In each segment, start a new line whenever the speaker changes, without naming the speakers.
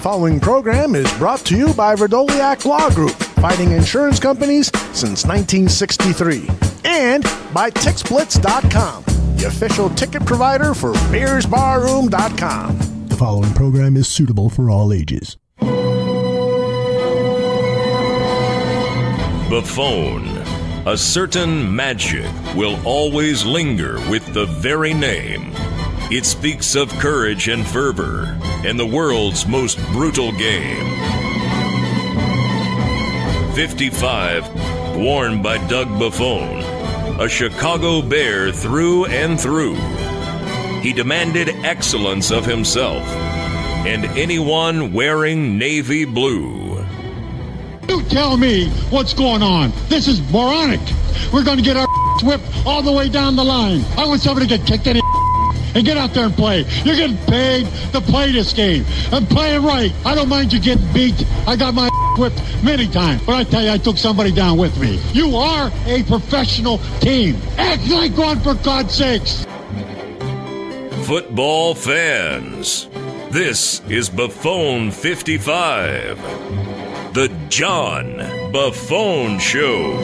following program is brought to you by Verdoliak Law Group, fighting insurance companies since 1963. And by TickSplits.com, the official ticket provider for BearsBarroom.com.
The following program is suitable for all ages.
Buffone. A certain magic will always linger with the very name. It speaks of courage and fervor in the world's most brutal game. 55, worn by Doug Buffone, a Chicago Bear through and through. He demanded excellence of himself and anyone wearing navy blue.
You tell me what's going on. This is moronic. We're going to get our whipped all the way down the line. I want somebody to get kicked in the and get out there and play. You're getting paid to play this game. And play it right. I don't mind you getting beat. I got my whipped many times. But I tell you, I took somebody down with me. You are a professional team. Act like one, for God's sakes.
Football fans, this is Buffone 55. The John Buffone Show.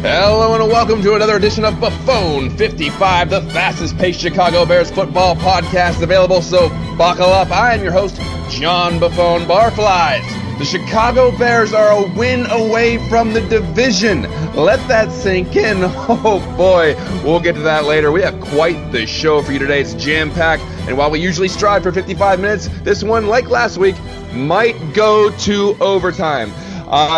Hello and welcome to another edition of Buffone 55, the fastest-paced Chicago Bears football podcast available, so buckle up. I am your host, John Buffone. Barflies. The Chicago Bears are a win away from the division. Let that sink in. Oh boy, we'll get to that later. We have quite the show for you today. It's jam-packed, and while we usually strive for 55 minutes, this one, like last week, might go to overtime.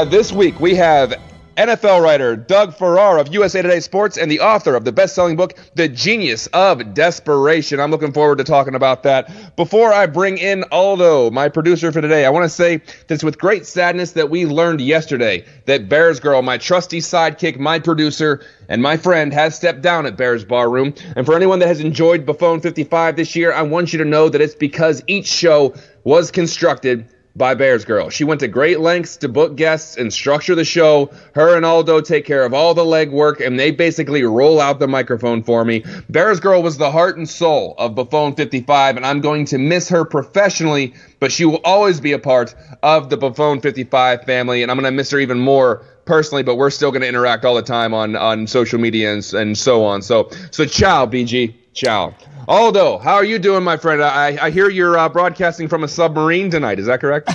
This week we have NFL writer Doug Farrar of USA Today Sports and the author of the best-selling book, The Genius of Desperation. I'm looking forward to talking about that. Before I bring in Aldo, my producer for today, I want to say that it's with great sadness that we learned yesterday that Bears Girl, my trusty sidekick, my producer, and my friend, has stepped down at Bears Barroom. And for anyone that has enjoyed Buffone 55 this year, I want you to know that it's because each show was constructed by Bears Girl. She went to great lengths to book guests and structure the show. Her and Aldo take care of all the legwork, and they basically roll out the microphone for me. Bears Girl was the heart and soul of Buffone 55, and I'm going to miss her professionally, but she will always be a part of the Buffone 55 family, and I'm going to miss her even more personally, but we're still going to interact all the time on social media and so on. So ciao, BG. Ciao. Aldo, how are you doing, my friend? I hear you're broadcasting from a submarine tonight. Is that correct?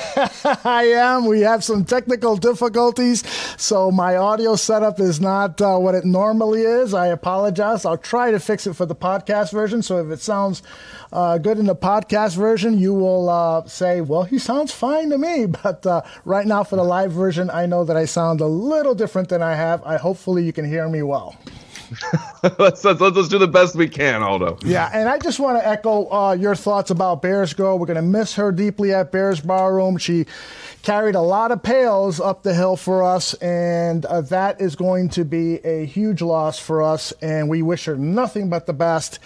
I am. We have some technical difficulties, so my audio setup is not what it normally is. I apologize. I'll try to fix it for the podcast version, so if it sounds good in the podcast version, you will say, well, he sounds fine to me. But right now for the live version, I know that I sound a little different than I have. Hopefully you can hear me well.
Let's do the best we can, Aldo.
Yeah, and I just want to echo your thoughts about Bears Girl. We're going to miss her deeply at Bears Barroom. She carried a lot of pails up the hill for us, and that is going to be a huge loss for us, and we wish her nothing but the best.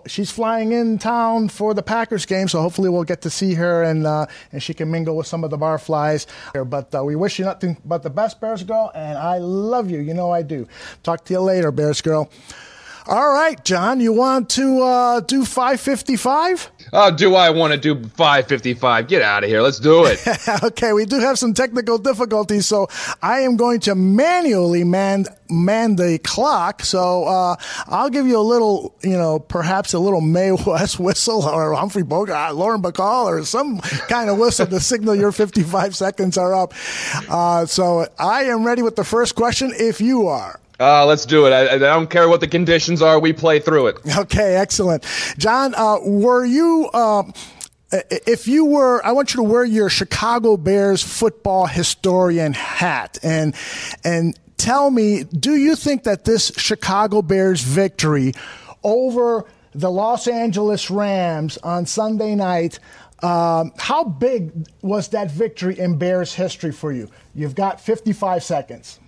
She's flying in town for the Packers game, so hopefully we'll get to see her and she can mingle with some of the barflies. But we wish you nothing but the best, Bears Girl, and I love you. You know I do. Talk to you later, Bears Girl. All right, John, you want to do 555?
Oh, do I want to do 555? Get out of here. Let's do it.
Okay, we do have some technical difficulties, so I am going to manually man the clock. So I'll give you a little, perhaps a little Mae West whistle or Humphrey Bogart, Lauren Bacall, or some kind of whistle to signal your 55 seconds are up. So I am ready with the first question if you are.
Let's do it. I don't care what the conditions are. We play through it.
Okay, excellent. John, were you, if you were, I want you to wear your Chicago Bears football historian hat and tell me, do you think that this Chicago Bears victory over the Los Angeles Rams on Sunday night, how big was that victory in Bears history for you? You've got 55 seconds.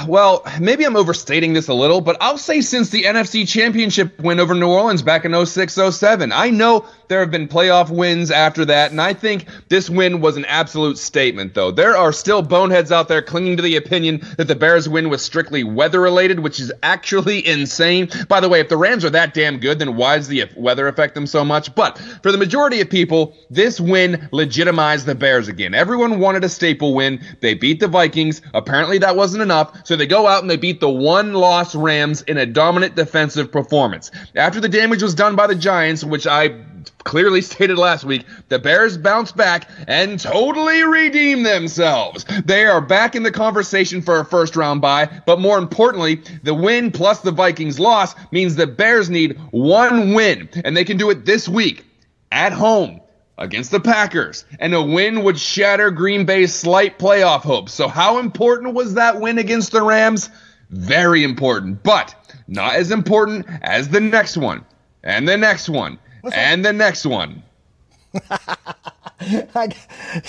Well, maybe I'm overstating this a little, but I'll say since the NFC Championship win over New Orleans back in 06-07. I know there have been playoff wins after that, and I think this win was an absolute statement, though. There are still boneheads out there clinging to the opinion that the Bears win was strictly weather-related, which is actually insane. By the way, if the Rams are that damn good, then why does the weather affect them so much? But for the majority of people, this win legitimized the Bears again. Everyone wanted a staple win. They beat the Vikings. Apparently that wasn't enough. So they go out and they beat the one-loss Rams in a dominant defensive performance. After the damage was done by the Giants, which I clearly stated last week, the Bears bounced back and totally redeemed themselves. They are back in the conversation for a first-round bye, but more importantly, the win plus the Vikings loss means the Bears need one win, and they can do it this week at home against the Packers, and a win would shatter Green Bay's slight playoff hopes. So how important was that win against the Rams? Very important, but not as important as the next one, and the next one, and the next one.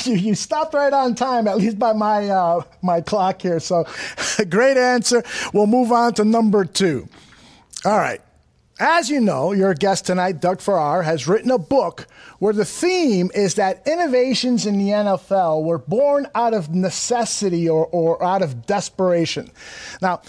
You stopped right on time, at least by my clock here. So great answer. We'll move on to number 2. All right. As you know, your guest tonight, Doug Farrar, has written a book where the theme is that innovations in the NFL were born out of necessity or out of desperation. Now,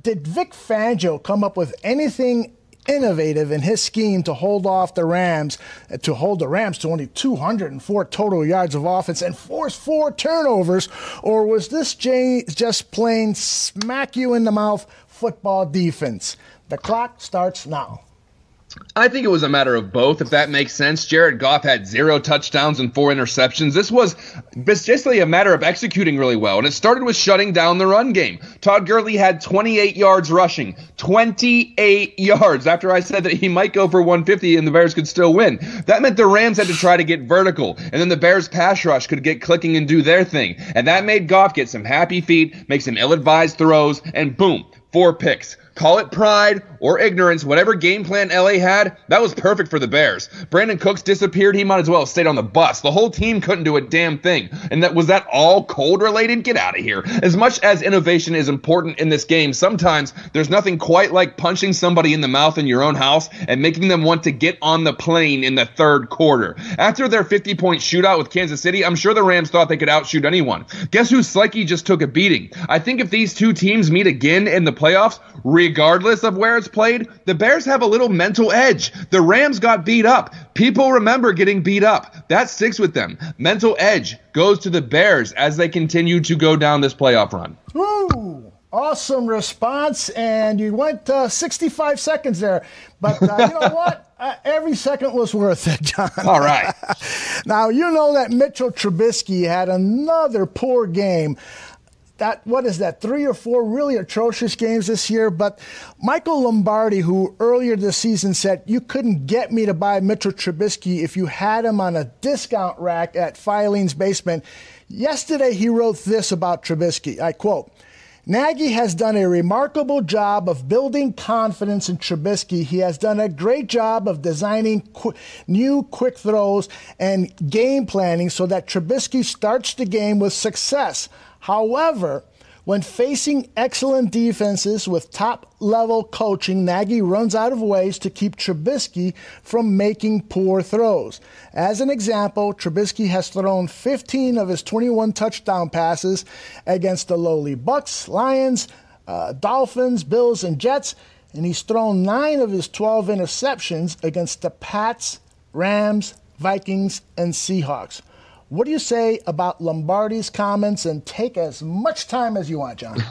did Vic Fangio come up with anything innovative in his scheme to hold the Rams to only 204 total yards of offense and force 4 turnovers, or was this just plain smack you in the mouth football defense? The clock starts now.
I think it was a matter of both, if that makes sense. Jared Goff had 0 touchdowns and 4 interceptions. This was basically a matter of executing really well, and it started with shutting down the run game. Todd Gurley had 28 yards rushing. 28 yards after I said that he might go for 150 and the Bears could still win. That meant the Rams had to try to get vertical, and then the Bears pass rush could get clicking and do their thing. And that made Goff get some happy feet, make some ill-advised throws, and boom, 4 picks. Call it pride or ignorance, whatever game plan LA had, that was perfect for the Bears. Brandon Cooks disappeared, he might as well have stayed on the bus. The whole team couldn't do a damn thing. And was that all cold related? Get out of here. As much as innovation is important in this game, sometimes there's nothing quite like punching somebody in the mouth in your own house and making them want to get on the plane in the third quarter. After their 50-point shootout with Kansas City, I'm sure the Rams thought they could outshoot anyone. Guess whose psyche just took a beating? I think if these two teams meet again in the playoffs, regardless of where it's played, the Bears have a little mental edge. The Rams got beat up. People remember getting beat up. That sticks with them. Mental edge goes to the Bears as they continue to go down this playoff run.
Woo! Awesome response, and you went 65 seconds there. But you know what? Every second was worth it, John.
All right.
Now, you know that Mitchell Trubisky had another poor game. What is that, 3 or 4 really atrocious games this year? But Michael Lombardi, who earlier this season said you couldn't get me to buy Mitchell Trubisky if you had him on a discount rack at Filene's Basement, yesterday he wrote this about Trubisky. I quote, "Nagy has done a remarkable job of building confidence in Trubisky. He has done a great job of designing new quick throws and game planning so that Trubisky starts the game with success. However, when facing excellent defenses with top-level coaching, Nagy runs out of ways to keep Trubisky from making poor throws. As an example, Trubisky has thrown 15 of his 21 touchdown passes against the lowly Bucks, Lions, Dolphins, Bills, and Jets, and he's thrown 9 of his 12 interceptions against the Pats, Rams, Vikings, and Seahawks." What do you say about Lombardi's comments? And take as much time as you want, John.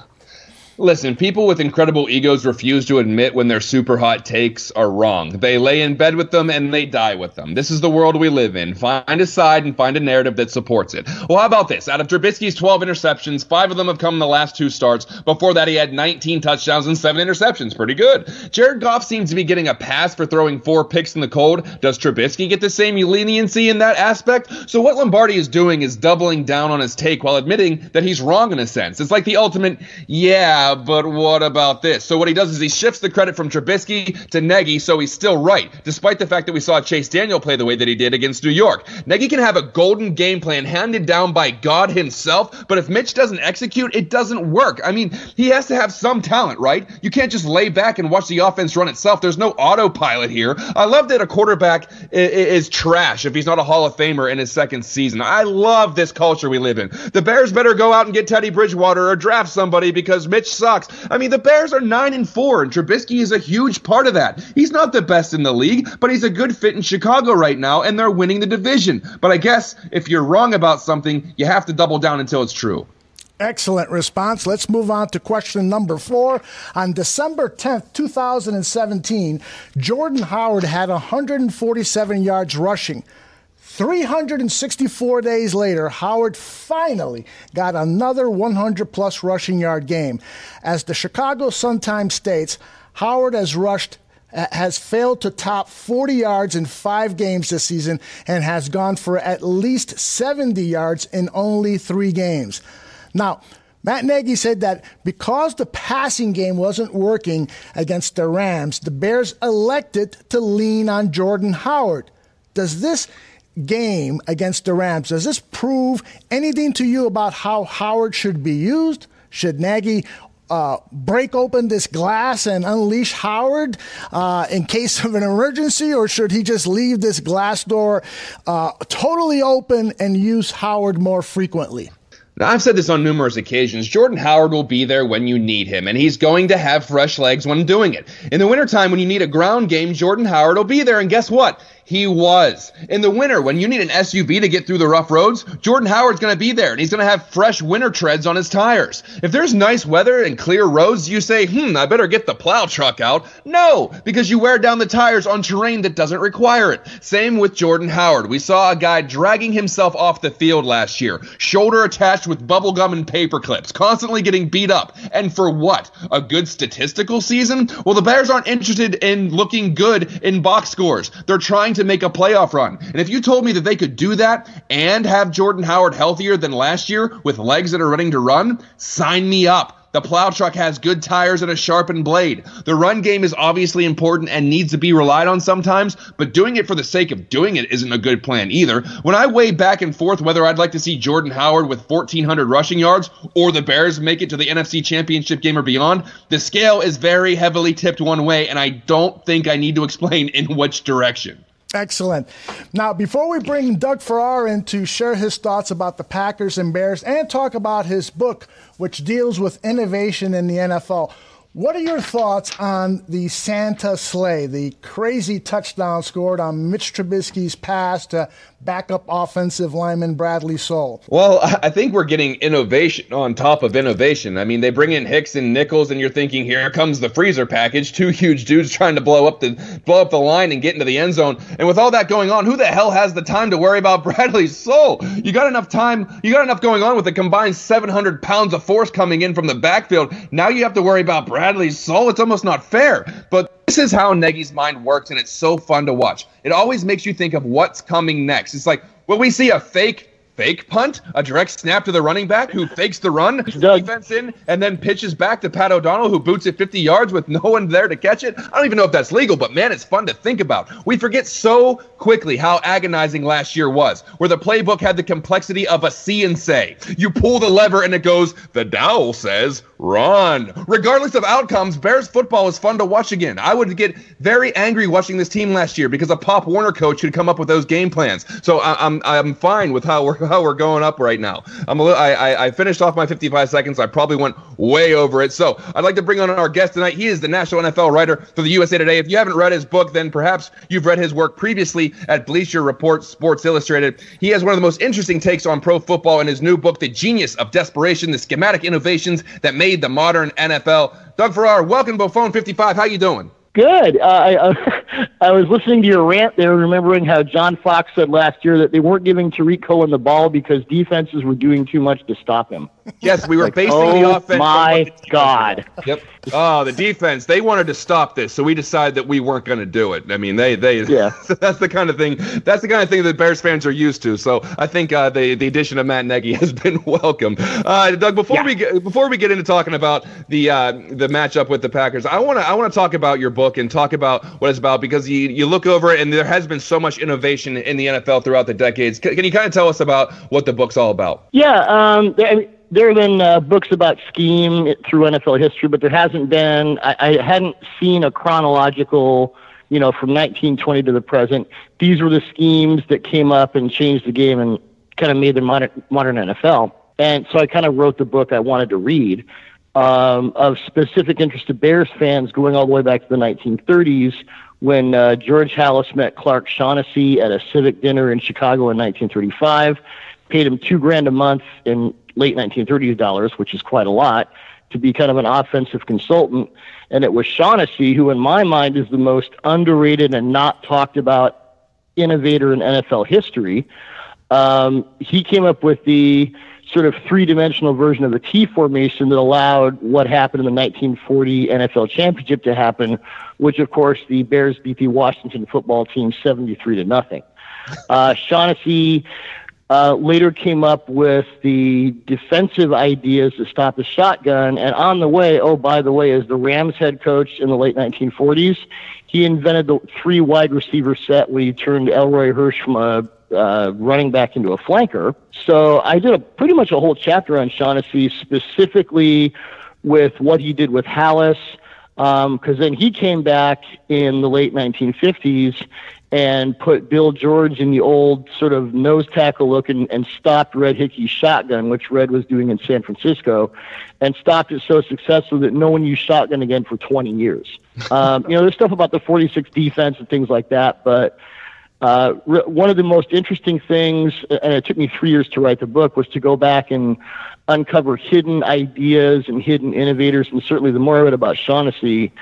Listen, people with incredible egos refuse to admit when their super hot takes are wrong. They lay in bed with them and they die with them. This is the world we live in. Find a side and find a narrative that supports it. Well, how about this? Out of Trubisky's 12 interceptions, 5 of them have come in the last 2 starts. Before that, he had 19 touchdowns and 7 interceptions. Pretty good. Jared Goff seems to be getting a pass for throwing 4 picks in the cold. Does Trubisky get the same leniency in that aspect? So what Lombardi is doing is doubling down on his take while admitting that he's wrong in a sense. It's like the ultimate, yeah, Yeah, but what about this? So what he does is he shifts the credit from Trubisky to Nagy, so he's still right, despite the fact that we saw Chase Daniel play the way that he did against New York. Nagy can have a golden game plan handed down by God himself, but if Mitch doesn't execute, it doesn't work. I mean, he has to have some talent, right? You can't just lay back and watch the offense run itself. There's no autopilot here. I love that a quarterback is trash if he's not a Hall of Famer in his second season. I love this culture we live in. The Bears better go out and get Teddy Bridgewater or draft somebody because Mitch sucks. I mean, the Bears are 9-4, and Trubisky is a huge part of that. He's not the best in the league, but he's a good fit in Chicago right now, and they're winning the division. But I guess if you're wrong about something, you have to double down until it's true.
Excellent response. Let's move on to question number 4. On December 10th, 2017, Jordan Howard had 147 yards rushing. 364 days later, Howard finally got another 100-plus rushing yard game. As the Chicago Sun-Times states, Howard has failed to top 40 yards in 5 games this season and has gone for at least 70 yards in only 3 games. Now, Matt Nagy said that because the passing game wasn't working against the Rams, the Bears elected to lean on Jordan Howard. Does this game against the Rams, does this prove anything to you about how Howard should be used? Should Nagy break open this glass and unleash Howard in case of an emergency, or should he just leave this glass door totally open and use Howard more frequently?
Now, I've said this on numerous occasions. Jordan Howard will be there when you need him, and he's going to have fresh legs when doing it. In the wintertime, when you need a ground game, Jordan Howard will be there, and guess what? He was. In the winter, when you need an SUV to get through the rough roads, Jordan Howard's going to be there, and he's going to have fresh winter treads on his tires. If there's nice weather and clear roads, you say, I better get the plow truck out. No, because you wear down the tires on terrain that doesn't require it. Same with Jordan Howard. We saw a guy dragging himself off the field last year, shoulder attached with bubble gum and paper clips, constantly getting beat up. And for what? A good statistical season? Well, the Bears aren't interested in looking good in box scores. They're trying to make a playoff run. And if you told me that they could do that and have Jordan Howard healthier than last year with legs that are ready to run, sign me up. The plow truck has good tires and a sharpened blade. The run game is obviously important and needs to be relied on sometimes, but doing it for the sake of doing it isn't a good plan either. When I weigh back and forth whether I'd like to see Jordan Howard with 1,400 rushing yards or the Bears make it to the NFC Championship game or beyond, the scale is very heavily tipped one way, and I don't think I need to explain in which direction.
Excellent. Now, before we bring Doug Farrar in to share his thoughts about the Packers and Bears and talk about his book, which deals with innovation in the NFL, what are your thoughts on the Santa sleigh, the crazy touchdown scored on Mitch Trubisky's pass to backup offensive lineman Bradley Soule?
Well, I think we're getting innovation on top of innovation. I mean, they bring in Hicks and Nichols, and you're thinking, here comes the freezer package, 2 huge dudes trying to blow up the line and get into the end zone. And with all that going on, who the hell has the time to worry about Bradley Soule? You got enough time, you got enough going on with a combined 700 pounds of force coming in from the backfield. Now you have to worry about Bradley Soule. It's almost not fair. But this is how Nagy's mind works, and it's so fun to watch. It always makes you think of what's coming next. It's like, will we see a fake punt, a direct snap to the running back who fakes the run, defense in, and then pitches back to Pat O'Donnell, who boots it 50 yards with no one there to catch it? I don't even know if that's legal, but man, it's fun to think about. We forget so quickly how agonizing last year was, where the playbook had the complexity of a see and say. You pull the lever and it goes, the dowel says, run. Regardless of outcomes, Bears football is fun to watch again. I would get very angry watching this team last year because a Pop Warner coach could come up with those game plans. So I'm fine with how we're going up right now. I finished off my 55 seconds. I probably went way over it. So I'd like to bring on our guest tonight. He is the national NFL writer for the USA Today. If you haven't read his book, then perhaps you've read his work previously at Bleacher Report, Sports Illustrated. He has one of the most interesting takes on pro football in his new book, The Genius of Desperation, the Schematic Innovations that made the modern NFL. Doug Farrar, welcome to Buffone 55. How you doing?
Good. I was listening to your rant there, remembering how John Fox said last year that they weren't giving Tariq Cohen the ball because defenses were doing too much to stop him.
Yes, we were basing the offense.
Oh my God!
Yep. Oh, the defense. They wanted to stop this, so we decided that we weren't going to do it. I mean, they.
Yeah.
That's the kind of thing. That's the kind of thing that Bears fans are used to. So I think the addition of Matt Nagy has been welcome. Doug, before we get into talking about the matchup with the Packers, I want to talk about your book and talk about what it's about, because you look over it and there has been so much innovation in the NFL throughout the decades. Can you kind of tell us about what the book's all about?
Yeah. There have been books about scheme through NFL history, but there hasn't been. I hadn't seen a chronological, from 1920 to the present. These were the schemes that came up and changed the game and kind of made the modern NFL. And so I kind of wrote the book I wanted to read, of specific interest to Bears fans going all the way back to the 1930s, when George Halas met Clark Shaughnessy at a civic dinner in Chicago in 1935, paid him $2,000 a month in late 1930s dollars, which is quite a lot, to be kind of an offensive consultant. And it was Shaughnessy, who in my mind is the most underrated and not talked about innovator in NFL history. He came up with the sort of three-dimensional version of the T formation that allowed what happened in the 1940 NFL championship to happen, which of course the Bears beat the Washington football team 73-0. Shaughnessy later came up with the defensive ideas to stop the shotgun. And on the way, by the way, as the Rams head coach in the late 1940s, he invented the three wide receiver set where he turned Elroy Hirsch from a running back into a flanker. So I did pretty much a whole chapter on Shaughnessy, specifically with what he did with Halas, because then he came back in the late 1950s and put Bill George in the old sort of nose tackle look and stopped Red Hickey's shotgun, which Red was doing in San Francisco, and stopped it so successfully that no one used shotgun again for 20 years. There's stuff about the 46 defense and things like that, but one of the most interesting things, and it took me 3 years to write the book, was to go back and uncover hidden ideas and hidden innovators. And certainly the more I read about Shaughnessy,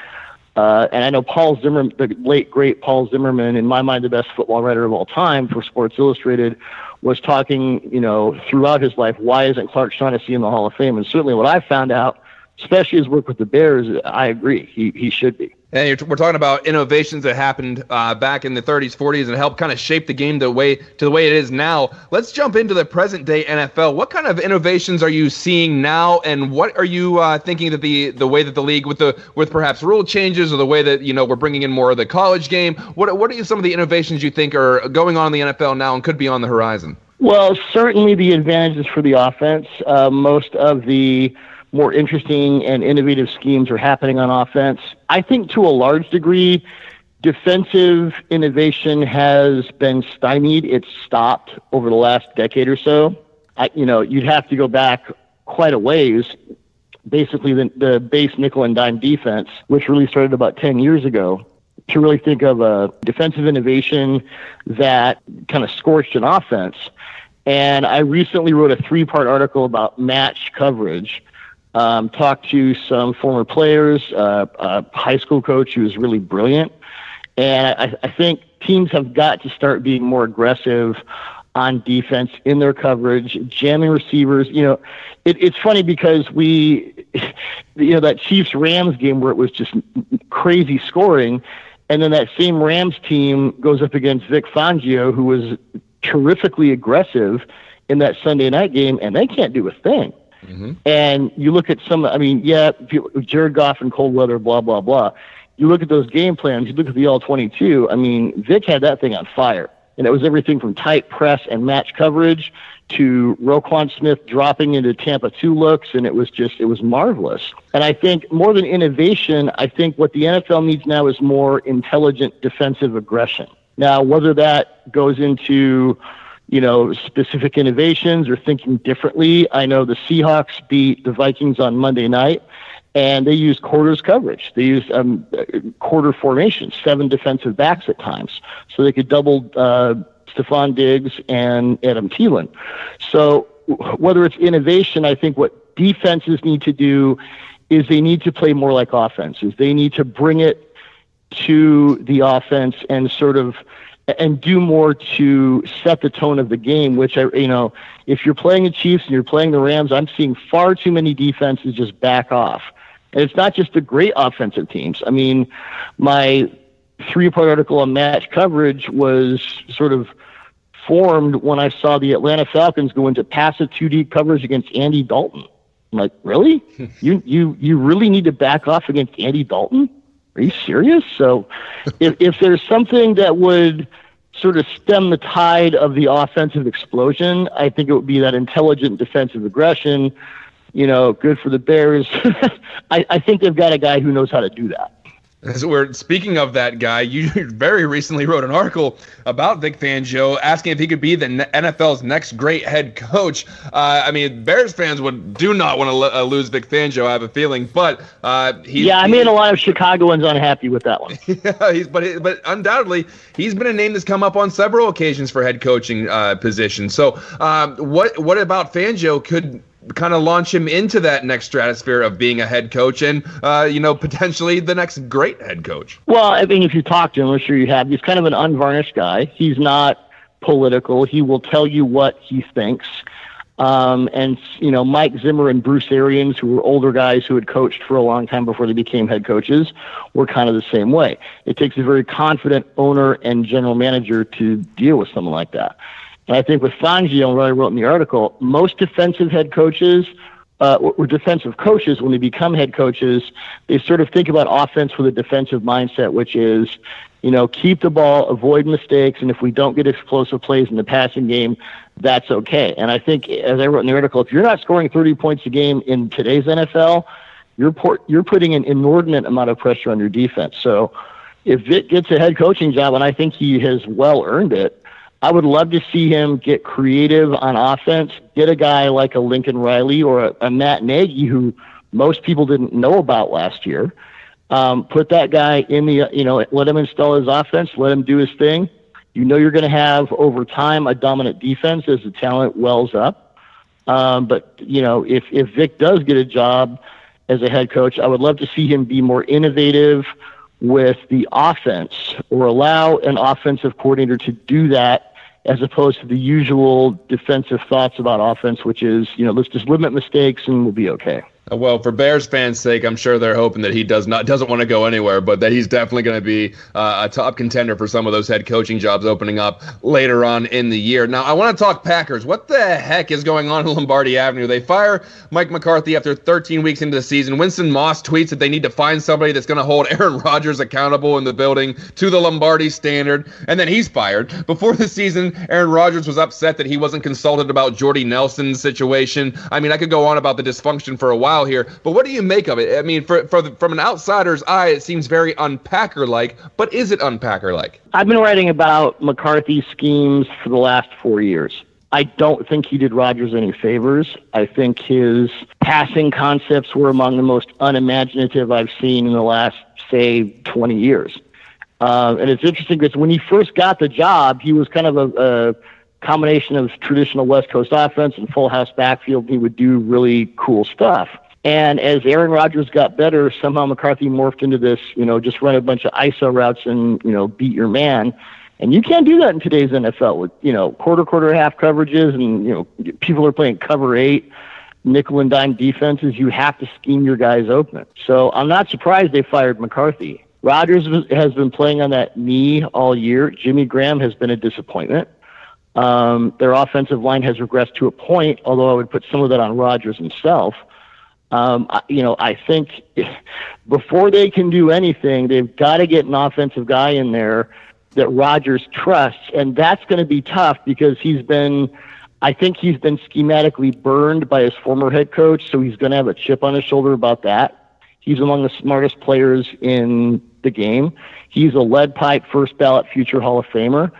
and I know Paul Zimmerman, the late, great Paul Zimmerman, in my mind, the best football writer of all time for Sports Illustrated, was talking, throughout his life, why isn't Clark Shaughnessy in the Hall of Fame? And certainly what I found out, especially his work with the Bears, I agree. He should be.
And we're talking about innovations that happened back in the 30s, 40s, and helped kind of shape the game to the way it is now. Let's jump into the present day NFL. What kind of innovations are you seeing now, and what are you thinking that the way that the league with perhaps rule changes, or the way that we're bringing in more of the college game? What are some of the innovations you think are going on in the NFL now and could be on the horizon?
Well, certainly the advantages for the offense. Most of the more interesting and innovative schemes are happening on offense. I think to a large degree, defensive innovation has been stymied. It's stopped over the last decade or so. You'd have to go back quite a ways. Basically, the base nickel and dime defense, which really started about 10 years ago, to really think of a defensive innovation that kind of scorched an offense. And I recently wrote a 3-part article about match coverage. Talked to some former players, a high school coach who was really brilliant. And I think teams have got to start being more aggressive on defense in their coverage, jamming receivers. It's funny because that Chiefs-Rams game where it was just crazy scoring, and then that same Rams team goes up against Vic Fangio, who was terrifically aggressive in that Sunday night game, and they can't do a thing. Mm-hmm. And you look at Jared Goff and cold weather, blah, blah, blah. You look at those game plans, you look at the All-22, Vic had that thing on fire. And it was everything from tight press and match coverage to Roquan Smith dropping into Tampa 2 looks, and it was marvelous. And I think more than innovation, I think what the NFL needs now is more intelligent defensive aggression. Now, whether that goes into specific innovations or thinking differently. I know the Seahawks beat the Vikings on Monday night, and they used quarters coverage. They used quarter formation, 7 defensive backs at times, so they could double Stephon Diggs and Adam Thielen. So whether it's innovation, I think what defenses need to do is they need to play more like offenses. They need to bring it to the offense and sort of and do more to set the tone of the game, which, if you're playing the Chiefs and you're playing the Rams, I'm seeing far too many defenses just back off. And it's not just the great offensive teams. I mean, my 3-part article on match coverage was sort of formed when I saw the Atlanta Falcons go into passive 2-deep coverage against Andy Dalton. I'm like, really? You really need to back off against Andy Dalton? Are you serious? So if there's something that would sort of stem the tide of the offensive explosion, I think it would be that intelligent defensive aggression. Good for the Bears. I think they've got a guy who knows how to do that.
So speaking of that guy, you very recently wrote an article about Vic Fangio asking if he could be the NFL's next great head coach. Bears fans do not want to lose Vic Fangio, I have a feeling, but I made a lot of Chicagoans unhappy with that one. Yeah, but undoubtedly he's been a name that's come up on several occasions for head coaching positions. So what about Fangio could kind of launch him into that next stratosphere of being a head coach and, potentially the next great head coach? Well, if you talk to him, I'm sure you have, he's kind of an unvarnished guy. He's not political. He will tell you what he thinks. Mike Zimmer and Bruce Arians, who were older guys who had coached for a long time before they became head coaches, were kind of the same way. It takes a very confident owner and general manager to deal with someone like that. And I think with Fangio, and what I wrote in the article, most defensive head coaches or defensive coaches, when they become head coaches, they sort of think about offense with a defensive mindset, which is, keep the ball, avoid mistakes, and if we don't get explosive plays in the passing game, that's okay. And I think, as I wrote in the article, if you're not scoring 30 points a game in today's NFL, you're putting an inordinate amount of pressure on your defense. So if Vic gets a head coaching job, and I think he has well earned it, I would love to see him get creative on offense, get a guy like a Lincoln Riley or a Matt Nagy, who most people didn't know about last year. Put that guy in let him install his offense, let him do his thing. You're going to have, over time, a dominant defense as the talent wells up. But if Vic does get a job as a head coach, I would love to see him be more innovative with the offense, or allow an offensive coordinator to do that, as opposed to the usual defensive thoughts about offense, which is, let's just limit mistakes and we'll be okay. Well, for Bears fans' sake, I'm sure they're hoping that he doesn't want to go anywhere, but that he's definitely going to be a top contender for some of those head coaching jobs opening up later on in the year. Now, I want to talk Packers. What the heck is going on in Lombardi Avenue? They fire Mike McCarthy after 13 weeks into the season. Winston Moss tweets that they need to find somebody that's going to hold Aaron Rodgers accountable in the building to the Lombardi standard, and then he's fired. Before the season, Aaron Rodgers was upset that he wasn't consulted about Jordy Nelson's situation. I could go on about the dysfunction for a while here, but what do you make of it? From an outsider's eye, it seems very unpacker-like, but is it unpacker-like? I've been writing about McCarthy's schemes for the last 4 years. I don't think he did Rodgers any favors. I think his passing concepts were among the most unimaginative I've seen in the last, say, 20 years. And it's interesting because when he first got the job, he was kind of a combination of traditional West Coast offense and full house backfield. He would do really cool stuff. And as Aaron Rodgers got better, somehow McCarthy morphed into this, just run a bunch of ISO routes and, beat your man. And you can't do that in today's NFL with, quarter, half coverages and, people are playing cover 8, nickel and dime defenses. You have to scheme your guys open. So I'm not surprised they fired McCarthy. Rodgers has been playing on that knee all year. Jimmy Graham has been a disappointment. Their offensive line has regressed to a point, although I would put some of that on Rodgers himself. I think before they can do anything, they've got to get an offensive guy in there that Rodgers trusts, and that's going to be tough because I think he's been schematically burned by his former head coach, so he's going to have a chip on his shoulder about that. He's among the smartest players in the game. He's a lead pipe first ballot future Hall of Famer.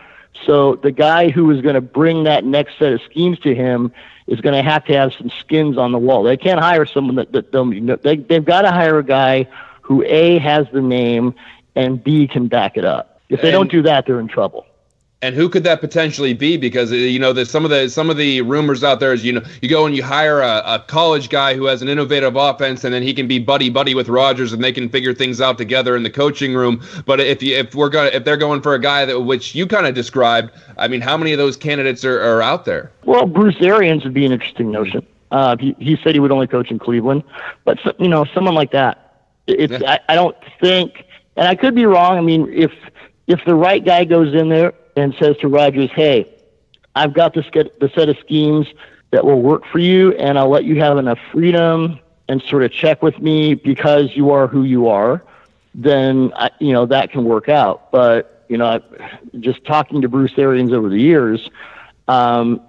So the guy who is going to bring that next set of schemes to him is going to have some skins on the wall. They can't hire someone they've got to hire a guy who A, has the name, and B, can back it up. If they don't do that, they're in trouble. And who could that potentially be? Because there's some of the rumors out there is you go and you hire a college guy who has an innovative offense, and then he can be buddy with Rodgers, and they can figure things out together in the coaching room. But if they're going for a guy that which you kind of described, I mean, how many of those candidates are out there?
Well, Bruce Arians would be an interesting notion. He said he would only coach in Cleveland, but someone like that. I don't think, and I could be wrong. I mean, if the right guy goes in there and says to Rodgers, hey, I've got the set of schemes that will work for you, and I'll let you have enough freedom and sort of check with me because you are who you are, then, that can work out. But, just talking to Bruce Arians over the years, and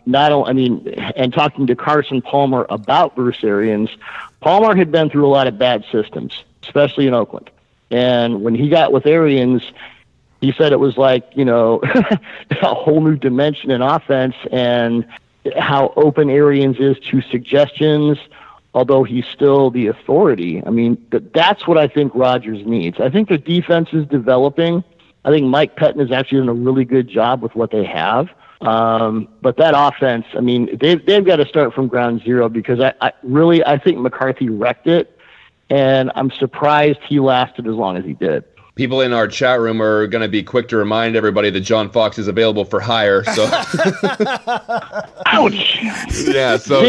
talking to Carson Palmer about Bruce Arians, Palmer had been through a lot of bad systems, especially in Oakland. And when he got with Arians, he said it was like, a whole new dimension in offense, and how open Arians is to suggestions, although he's still the authority. I mean, that's what I think Rodgers needs. I think their defense is developing. I think Mike Pettin has actually done a really good job with what they have. But that offense, I mean, they've got to start from ground zero, because I think McCarthy wrecked it, and I'm surprised he lasted as long as he did.
People in our chat room are going to be quick to remind everybody that John Fox is available for hire. So,
ouch.
Yeah. So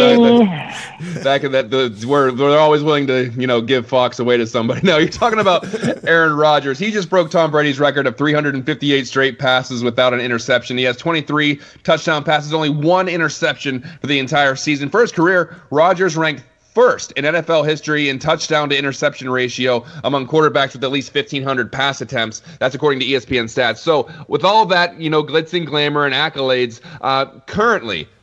we're always willing to give Fox away to somebody. Now you're talking about Aaron Rodgers. He just broke Tom Brady's record of 358 straight passes without an interception. He has 23 touchdown passes, only one interception for the entire season. For his career, Rodgers ranked first in NFL history in touchdown to interception ratio among quarterbacks with at least 1,500 pass attempts. That's according to ESPN stats. So with all that, glitz and glamour and accolades,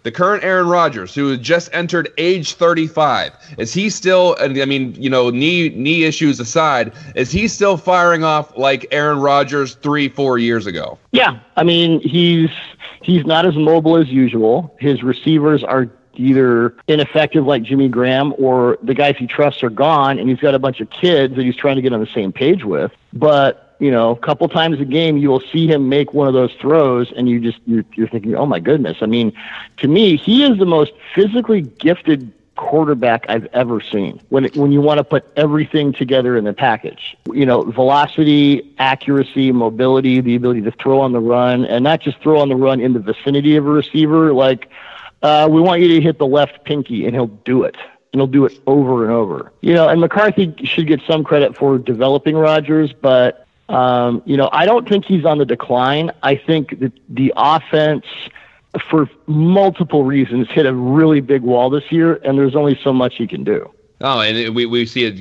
the current Aaron Rodgers, who just entered age 35, is he still, knee issues aside, is he still firing off like Aaron Rodgers 3-4 years ago? Yeah.
I mean, he's not as mobile as usual. His receivers are either ineffective like Jimmy Graham, or the guys he trusts are gone, and he's got a bunch of kids that he's trying to get on the same page with. But, a couple times a game, you will see him make one of those throws, and you're thinking, oh my goodness. I mean, to me, he is the most physically gifted quarterback I've ever seen. When you want to put everything together in the package, velocity, accuracy, mobility, the ability to throw on the run, and not just throw on the run in the vicinity of a receiver, like, we want you to hit the left pinky, and he'll do it. And he'll do it over and over. And McCarthy should get some credit for developing Rodgers, but, I don't think he's on the decline. I think that the offense, for multiple reasons, hit a really big wall this year, and there's only so much he can do.
Oh, and we see it,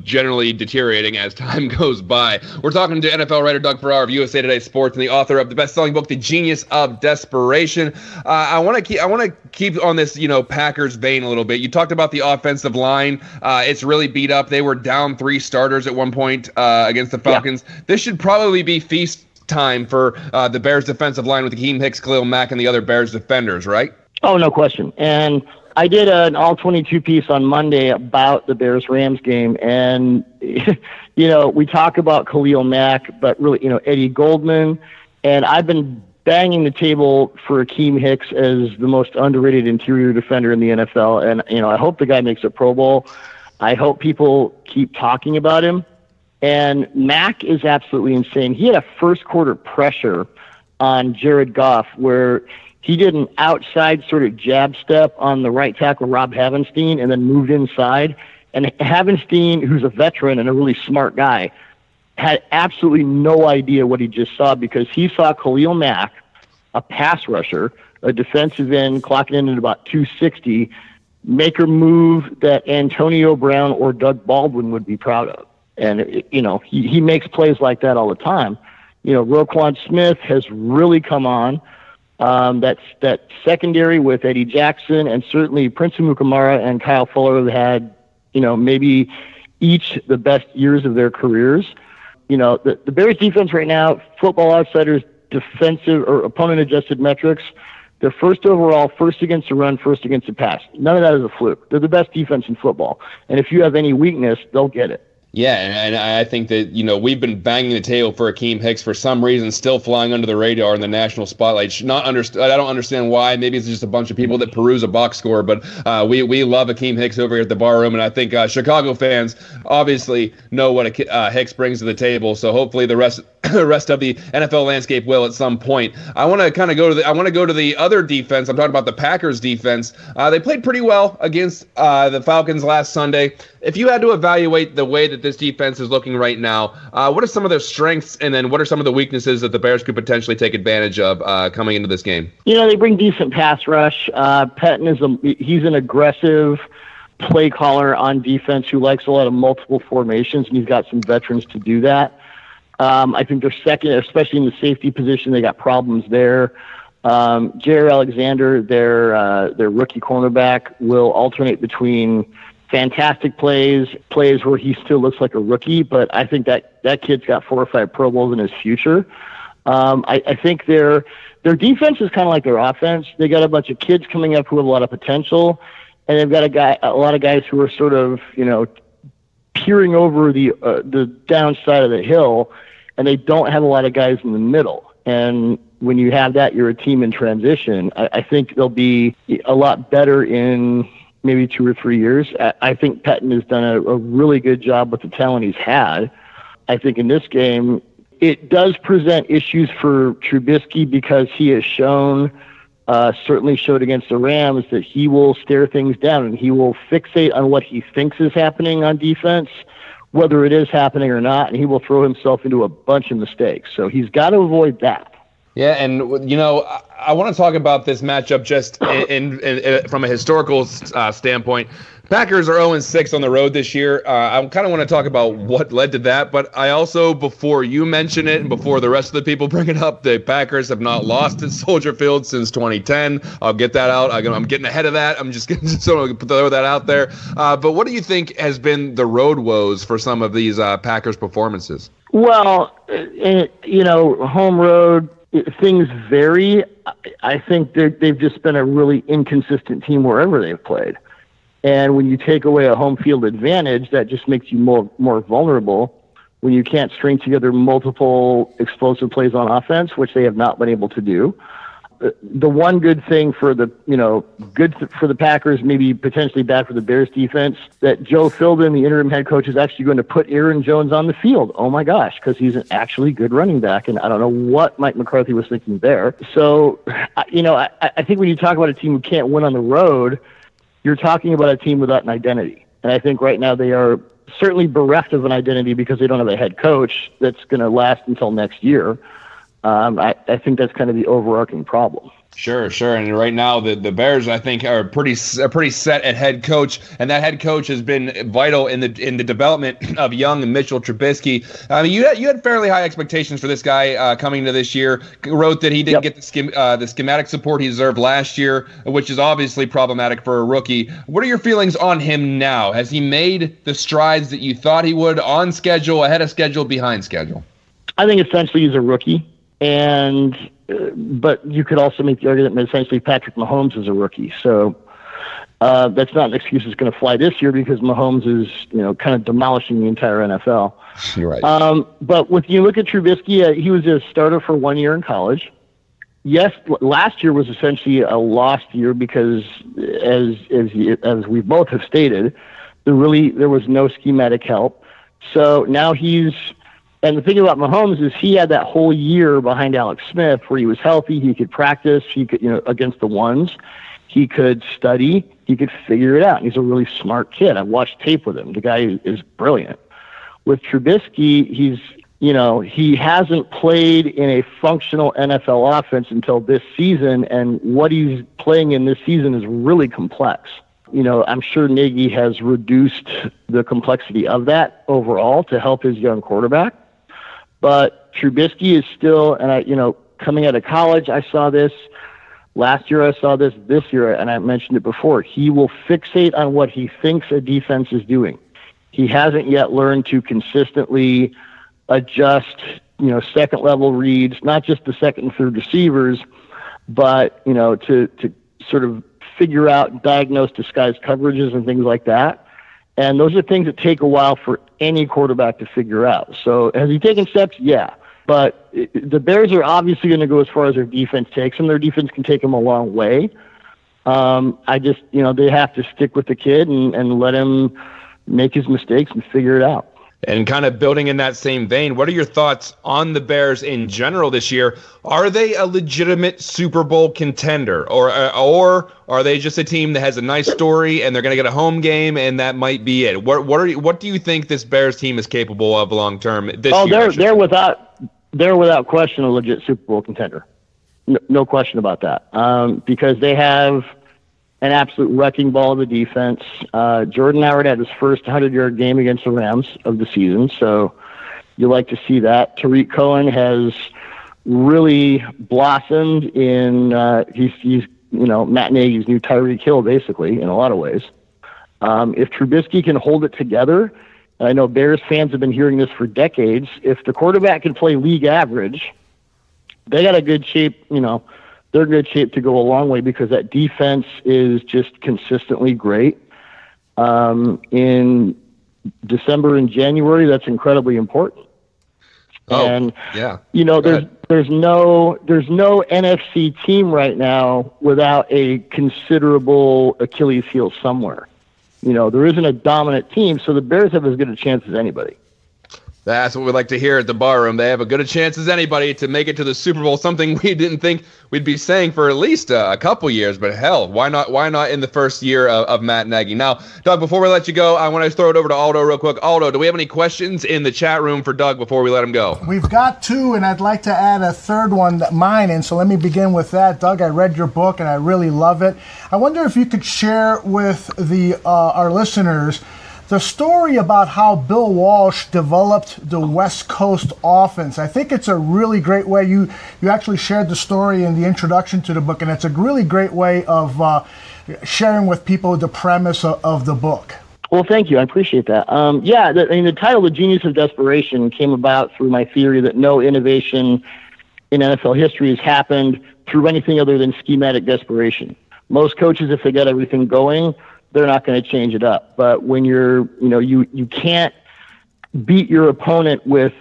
generally deteriorating as time goes by. We're talking to NFL writer Doug Farrar of USA Today Sports and the author of the best-selling book, The Genius of Desperation. I want to keep on this, Packers vein a little bit. You talked about the offensive line. It's really beat up. They were down 3 starters at one point against the Falcons. Yeah. This should probably be feast time for the Bears defensive line with Akeem Hicks, Khalil Mack, and the other Bears defenders, right?
Oh, no question. And I did an all-22 piece on Monday about the Bears-Rams game, and, we talk about Khalil Mack, but really, Eddie Goldman, and I've been banging the table for Akeem Hicks as the most underrated interior defender in the NFL, and, I hope the guy makes a Pro Bowl. I hope people keep talking about him, and Mack is absolutely insane. He had a first-quarter pressure on Jared Goff where he did an outside sort of jab step on the right tackle, Rob Havenstein, and then moved inside. And Havenstein, who's a veteran and a really smart guy, had absolutely no idea what he just saw, because he saw Khalil Mack, a pass rusher, a defensive end, clocking in at about 260, make a move that Antonio Brown or Doug Baldwin would be proud of. And, he makes plays like that all the time. Roquan Smith has really come on. That secondary with Eddie Jackson, and certainly Prince Amukamara and Kyle Fuller have had, maybe each the best years of their careers. The Bears defense right now, Football Outsiders defensive or opponent adjusted metrics, they're first overall, first against the run, first against the pass. None of that is a fluke. They're the best defense in football. And if you have any weakness, they'll get it.
Yeah, and I think that, we've been banging the table for Akeem Hicks for some reason, still flying under the radar in the national spotlight. I don't understand why. Maybe it's just a bunch of people that peruse a box score, but we love Akeem Hicks over here at the bar room, and I think Chicago fans obviously know what Hicks brings to the table. So hopefully the rest of the NFL landscape will at some point. I want to go to the other defense. I'm talking about the Packers defense. They played pretty well against the Falcons last Sunday. If you had to evaluate the way that this defense is looking right now, what are some of their strengths, and then what are some of the weaknesses that the Bears could potentially take advantage of coming into this game?
They bring decent pass rush. Pettin he's an aggressive play caller on defense who likes a lot of multiple formations, and he's got some veterans to do that. I think they're second, especially in the safety position. They got problems there. Jair Alexander, their rookie cornerback, will alternate between fantastic plays where he still looks like a rookie, but I think that kid's got 4 or 5 Pro Bowls in his future. I think their defense is kind of like their offense. They got a bunch of kids coming up who have a lot of potential, and they've got a lot of guys who are sort of, peering over the downside of the hill, and they don't have a lot of guys in the middle. And when you have that, you're a team in transition. I think they'll be a lot better in maybe 2 or 3 years. I think Pettin has done a really good job with the talent he's had. I think in this game, it does present issues for Trubisky because he has certainly showed against the Rams that he will stare things down and he will fixate on what he thinks is happening on defense, whether it is happening or not, and he will throw himself into a bunch of mistakes. So he's got to avoid that.
Yeah, and I want to talk about this matchup just in from a historical standpoint. Packers are 0-6 on the road this year. I kind of want to talk about what led to that, but I also, before you mention it and before the rest of the people bring it up, the Packers have not lost at Soldier Field since 2010. I'll get that out. I'm getting ahead of that. I'm just going to throw that out there. But what do you think has been the road woes for some of these Packers performances?
Well, home road, things vary. I think they've just been a really inconsistent team wherever they've played. And when you take away a home field advantage, that just makes you more vulnerable when you can't string together multiple explosive plays on offense, which they have not been able to do. The one good thing for the Packers, maybe potentially bad for the Bears defense, that Joe Philbin, the interim head coach, is actually going to put Aaron Jones on the field. Oh my gosh, because he's an actually good running back, and I don't know what Mike McCarthy was thinking there. So, I think when you talk about a team who can't win on the road, you're talking about a team without an identity. And I think right now they are certainly bereft of an identity because they don't have a head coach that's going to last until next year. I think that's kind of the overarching problem.
Sure. And right now, the Bears, I think, are pretty set at head coach, and that head coach has been vital in the development of young Mitchell Trubisky. I mean, you had fairly high expectations for this guy coming into this year. Wrote that he didn't get the schematic support he deserved last year, which is obviously problematic for a rookie. What are your feelings on him now? Has he made the strides that you thought he would, on schedule, ahead of schedule, behind schedule?
I think essentially he's a rookie. But you could also make the argument that essentially Patrick Mahomes is a rookie. So that's not an excuse that's going to fly this year because Mahomes is, kind of demolishing the entire NFL.
You're right.
But when you look at Trubisky, he was a starter for 1 year in college. Yes, last year was essentially a lost year because, as we both have stated, there was no schematic help. So now and the thing about Mahomes is he had that whole year behind Alex Smith where he was healthy, he could practice, he could, against the ones, he could study, he could figure it out. He's a really smart kid. I've watched tape with him. The guy is brilliant. With Trubisky, he hasn't played in a functional NFL offense until this season, and what he's playing in this season is really complex. I'm sure Nagy has reduced the complexity of that overall to help his young quarterback. But Trubisky is still, and coming out of college, I saw this. Last year, I saw this year, and I mentioned it before. He will fixate on what he thinks a defense is doing. He hasn't yet learned to consistently adjust, second level reads, not just the second and third receivers, but, to sort of figure out, diagnose disguised coverages and things like that. And those are things that take a while for any quarterback to figure out. So has he taken steps? Yeah. But the Bears are obviously going to go as far as their defense takes them. Their defense can take them a long way. I just, they have to stick with the kid and let him make his mistakes and figure it out.
And kind of building in that same vein, what are your thoughts on the Bears in general this year? Are they a legitimate Super Bowl contender, or are they just a team that has a nice story and they're going to get a home game and that might be it? What do you think this Bears team is capable of long term this year?
They're without question a legit Super Bowl contender. No question about that. Because they have an absolute wrecking ball of a defense. Jordan Howard had his first 100-yard game against the Rams of the season, so you like to see that. Tariq Cohen has really blossomed in he's Matt Nagy's new Tyreek Hill, basically, in a lot of ways. If Trubisky can hold it together, and I know Bears fans have been hearing this for decades, if the quarterback can play league average, they got a good shape, they're in good shape to go a long way because that defense is just consistently great. In December and January, that's incredibly important. There's no NFC team right now without a considerable Achilles heel somewhere. There isn't a dominant team, so the Bears have as good a chance as anybody.
That's what we like to hear at the Barroom. They have a good a chance as anybody to make it to the Super Bowl, something we didn't think we'd be saying for at least a couple years, but hell, why not in the first year of Matt Nagy? Now, Doug, before we let you go, I want to throw it over to Aldo real quick. Aldo, do we have any questions in the chat room for Doug before we let him go?
We've got two, and I'd like to add a third one, mine, and so let me begin with that. Doug, I read your book, and I really love it. I wonder if you could share with our listeners the story about how Bill Walsh developed the West Coast offense. I think it's a really great way. You actually shared the story in the introduction to the book, and it's a really great way of sharing with people the premise of the book.
Well, thank you. I appreciate that. The title, The Genius of Desperation, came about through my theory that no innovation in NFL history has happened through anything other than schematic desperation. Most coaches, if they got everything going, they're not going to change it up. But when you can't beat your opponent with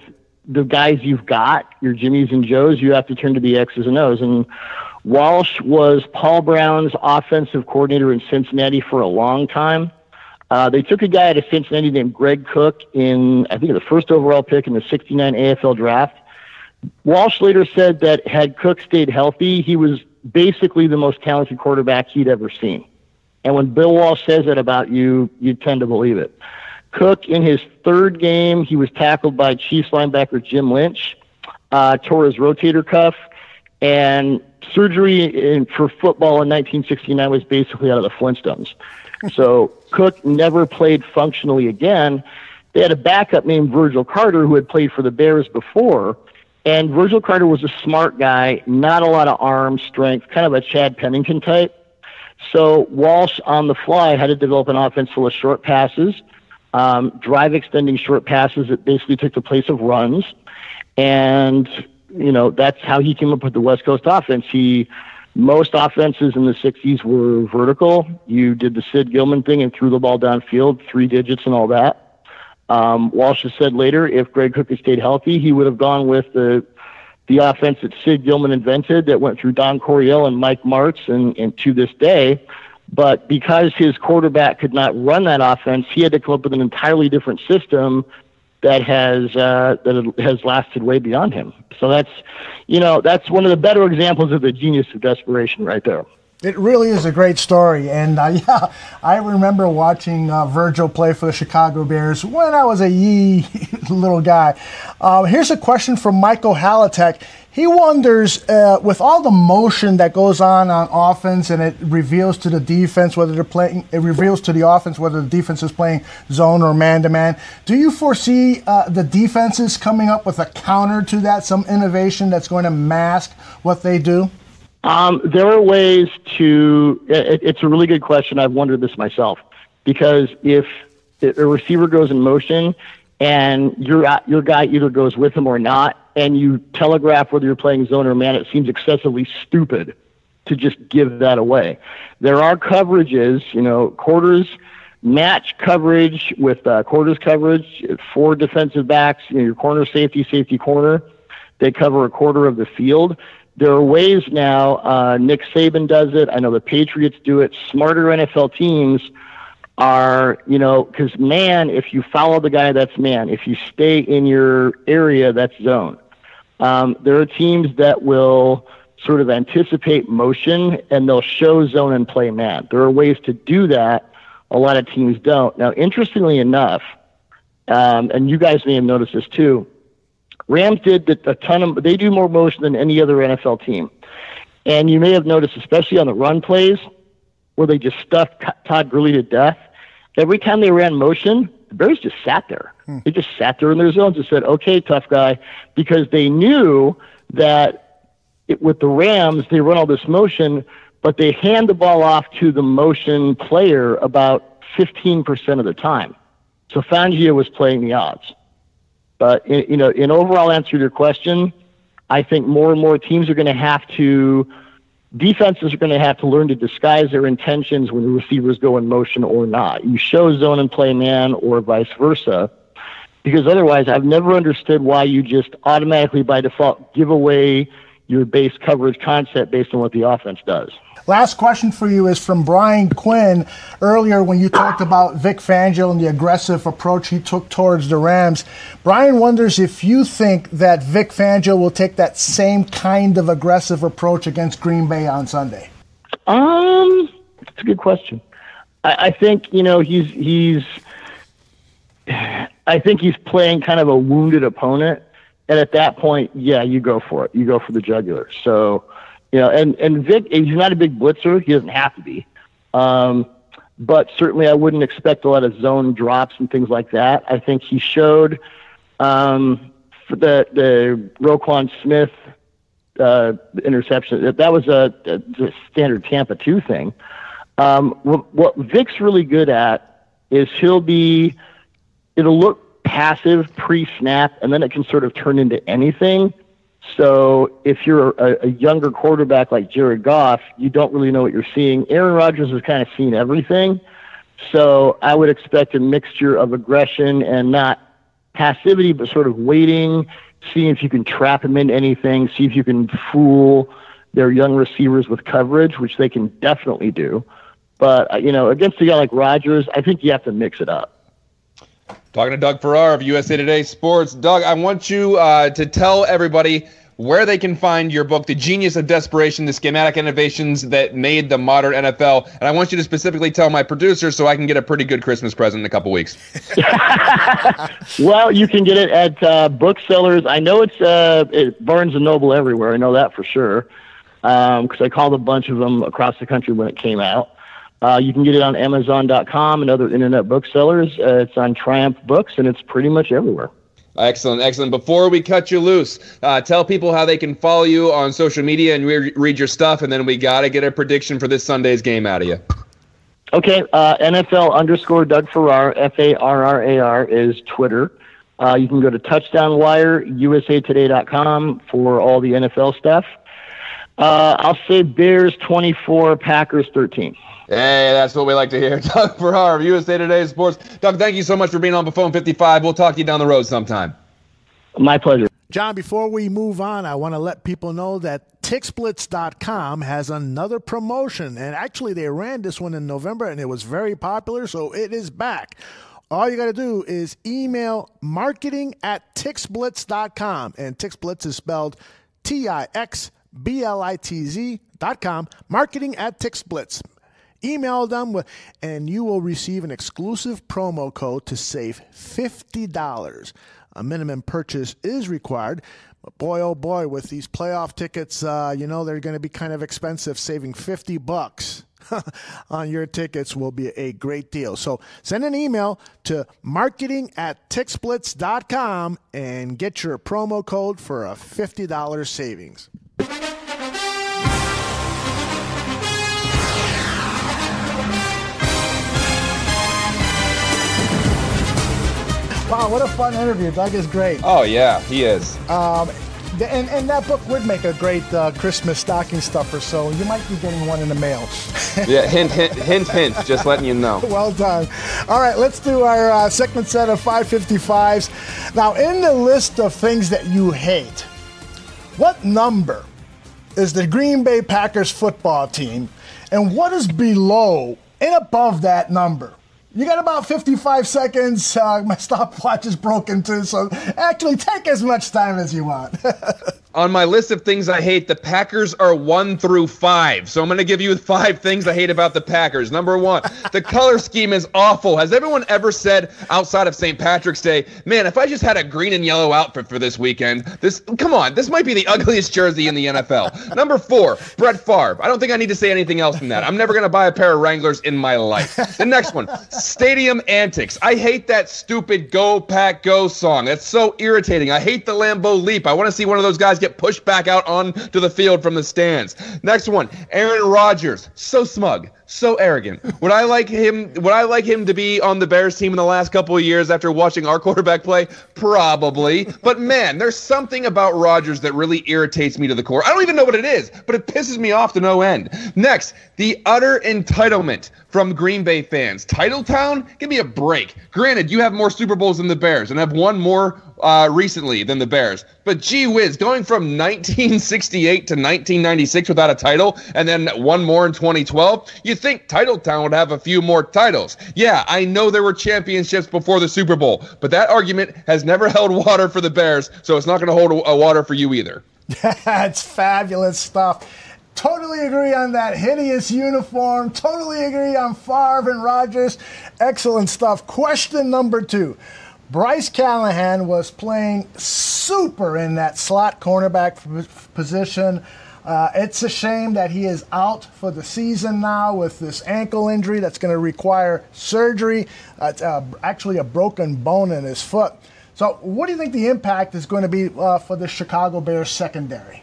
the guys you've got, your Jimmies and Joes, you have to turn to the X's and O's. And Walsh was Paul Brown's offensive coordinator in Cincinnati for a long time. They took a guy out of Cincinnati named Greg Cook in, I think, the first overall pick in the 69 AFL draft. Walsh later said that had Cook stayed healthy, he was basically the most talented quarterback he'd ever seen. And when Bill Walsh says that about you, you tend to believe it. Cook, in his third game, he was tackled by Chiefs linebacker Jim Lynch, tore his rotator cuff, and surgery for football in 1969 was basically out of the Flintstones. So Cook never played functionally again. They had a backup named Virgil Carter who had played for the Bears before, and Virgil Carter was a smart guy, not a lot of arm strength, kind of a Chad Pennington type. So Walsh, on the fly, had to develop an offense full of short passes, drive-extending short passes that basically took the place of runs. And, that's how he came up with the West Coast offense. Most offenses in the 60s were vertical. You did the Sid Gilman thing and threw the ball downfield, 3 digits and all that. Walsh has said later, if Greg Cook had stayed healthy, he would have gone with the offense that Sid Gilman invented that went through Don Coryell and Mike Martz and to this day. But because his quarterback could not run that offense, he had to come up with an entirely different system that has lasted way beyond him. So that's one of the better examples of the genius of desperation right there.
It really is a great story, and I remember watching Virgil play for the Chicago Bears when I was a little guy. Here's a question from Michael Halatek. He wonders, with all the motion that goes on offense, and it reveals to the defense whether they're playing. It reveals to the offense whether the defense is playing zone or man-to-man. Do you foresee the defenses coming up with a counter to that, some innovation that's going to mask what they do?
There are ways to. It's a really good question. I've wondered this myself, because if a receiver goes in motion and your guy either goes with him or not, and you telegraph whether you're playing zone or man, it seems excessively stupid to just give that away. There are coverages, quarters match coverage with quarters coverage, 4 defensive backs, your corner safety, safety corner. They cover a quarter of the field. There are ways now, Nick Saban does it. I know the Patriots do it. Smarter NFL teams are, because man, if you follow the guy, that's man. If you stay in your area, that's zone. There are teams that will sort of anticipate motion, and they'll show zone and play man. There are ways to do that. A lot of teams don't. Now, interestingly enough, and you guys may have noticed this too, Rams did they do more motion than any other NFL team. And you may have noticed, especially on the run plays, where they just stuffed Todd Gurley to death. Every time they ran motion, the Bears just sat there. They just sat there in their zones and said, okay, tough guy, because they knew that with the Rams, they run all this motion, but they hand the ball off to the motion player about 15% of the time. So Fangio was playing the odds. But, in overall answer to your question, I think more and more teams are going to have to, defenses are going to have to learn to disguise their intentions when the receivers go in motion or not. You show zone and play man or vice versa, because otherwise I've never understood why you just automatically by default give away your base coverage concept based on what the offense does.
Last question for you is from Brian Quinn. Earlier when you talked about Vic Fangio and the aggressive approach he took towards the Rams, Brian wonders if you think that Vic Fangio will take that same kind of aggressive approach against Green Bay on Sunday.
It's a good question. I think, I think he's playing kind of a wounded opponent. And at that point, yeah, you go for it. You go for the jugular. So, and Vic, he's not a big blitzer. He doesn't have to be. But certainly I wouldn't expect a lot of zone drops and things like that. I think he showed for the Roquan Smith interception. That was a standard Tampa 2 thing. What Vic's really good at is it'll look passive pre-snap, and then it can sort of turn into anything. So if you're a younger quarterback like Jared Goff, you don't really know what you're seeing. Aaron Rodgers has kind of seen everything. So I would expect a mixture of aggression and not passivity, but sort of waiting, seeing if you can trap him into anything, see if you can fool their young receivers with coverage, which they can definitely do. But, against a guy like Rodgers, I think you have to mix it up.
Talking to Doug Farrar of USA Today Sports. Doug, I want you to tell everybody where they can find your book, The Genius of Desperation, the Schematic Innovations that made the modern NFL. And I want you to specifically tell my producer so I can get a pretty good Christmas present in a couple weeks.
Well, you can get it at booksellers. I know it's Barnes & Noble everywhere. I know that for sure, because I called a bunch of them across the country when it came out. You can get it on Amazon.com and other internet booksellers. It's on Triumph Books, and it's pretty much everywhere.
Excellent. Before we cut you loose, tell people how they can follow you on social media and read your stuff, and then we got to get a prediction for this Sunday's game out of you.
Okay, NFL _Doug Farrar, FARRAR is Twitter. You can go to Touchdown Wire, usatoday.com for all the NFL stuff. I'll say Bears 24, Packers 13.
Hey, that's what we like to hear. Doug Farrar of USA Today Sports. Doug, thank you so much for being on Buffone 55. We'll talk to you down the road sometime.
My pleasure.
John, before we move on, I want to let people know that TickSplits.com has another promotion. And actually, they ran this one in November, and it was very popular, so it is back. All you got to do is email marketing@TickSplits.com. And TickSplits is spelled TIXBLITZ.com. Marketing@TickSplits. Email them, and you will receive an exclusive promo code to save $50. A minimum purchase is required. But boy, oh boy, with these playoff tickets, they're going to be kind of expensive. Saving $50 on your tickets will be a great deal. So send an email to marketing@TickSplits.com and get your promo code for a $50 savings.
Wow, what a fun interview. Doug is great.
Oh, yeah, he is.
And that book would make a great Christmas stocking stuffer, so you might be getting one in the mail.
Yeah, hint, just letting you know.
Well done. All right, let's do our second set of 555s. Now, in the list of things that you hate, what number is the Green Bay Packers football team, and what is below and above that number? You got about 55 seconds. My stopwatch is broken too, so actually take as much time as you want.
On my list of things I hate, the Packers are 1 through 5. So I'm going to give you 5 things I hate about the Packers. Number 1, the color scheme is awful. Has everyone ever said outside of St. Patrick's Day, man, if I just had a green and yellow outfit for this weekend, this might be the ugliest jersey in the NFL. Number 4, Brett Favre. I don't think I need to say anything else than that. I'm never going to buy a pair of Wranglers in my life. The next one, stadium antics. I hate that stupid Go Pack Go song. That's so irritating. I hate the Lambeau Leap. I want to see one of those guys get pushed back out onto the field from the stands. Next one, Aaron Rodgers. So smug, so arrogant. Would I like him to be on the Bears team in the last couple of years after watching our quarterback play? Probably. But man, there's something about Rodgers that really irritates me to the core. I don't even know what it is, but it pisses me off to no end. Next, the utter entitlement from Green Bay fans. Titletown? Give me a break. Granted, you have more Super Bowls than the Bears and have won more recently than the Bears. But gee whiz, going from 1968 to 1996 without a title and then one more in 2012, you'd think Titletown would have a few more titles. Yeah, I know there were championships before the Super Bowl, but that argument has never held water for the Bears, so it's not going to hold a water for you either.
It's fabulous stuff. Totally agree on that hideous uniform. Totally agree on Favre and Rodgers. Excellent stuff. Question number 2. Bryce Callahan was playing super in that slot cornerback position. It's a shame that he is out for the season now with this ankle injury that's going to require surgery. It's actually a broken bone in his foot. So what do you think the impact is going to be for the Chicago Bears secondary?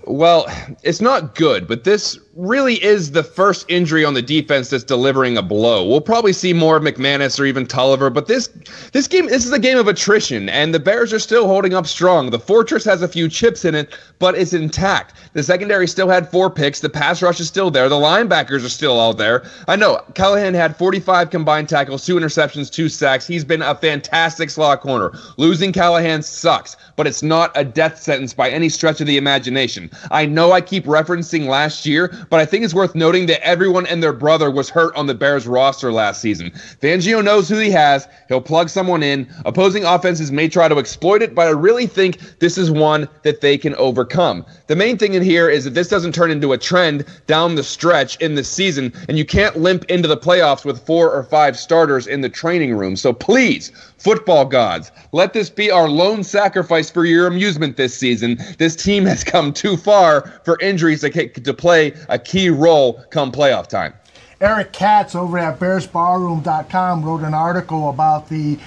Well, it's not good, but this really is the first injury on the defense that's delivering a blow. We'll probably see more of McManus or even Tolliver, but this is a game of attrition, and the Bears are still holding up strong. The fortress has a few chips in it, but it's intact. The secondary still had 4 picks. The pass rush is still there. The linebackers are still all there. I know Callahan had 45 combined tackles, 2 interceptions, 2 sacks. He's been a fantastic slot corner. Losing Callahan sucks, but it's not a death sentence by any stretch of the imagination. I know I keep referencing last year, but I think it's worth noting that everyone and their brother was hurt on the Bears roster last season. Fangio knows who he has. He'll plug someone in. Opposing offenses may try to exploit it, but I really think this is one that they can overcome. The main thing in here is that this doesn't turn into a trend down the stretch in the season, and you can't limp into the playoffs with 4 or 5 starters in the training room. So please, football gods, let this be our lone sacrifice for your amusement this season. This team has come too far for injuries to play a key role come playoff time.
Eric Katz over at BearsBarroom.com wrote an article about the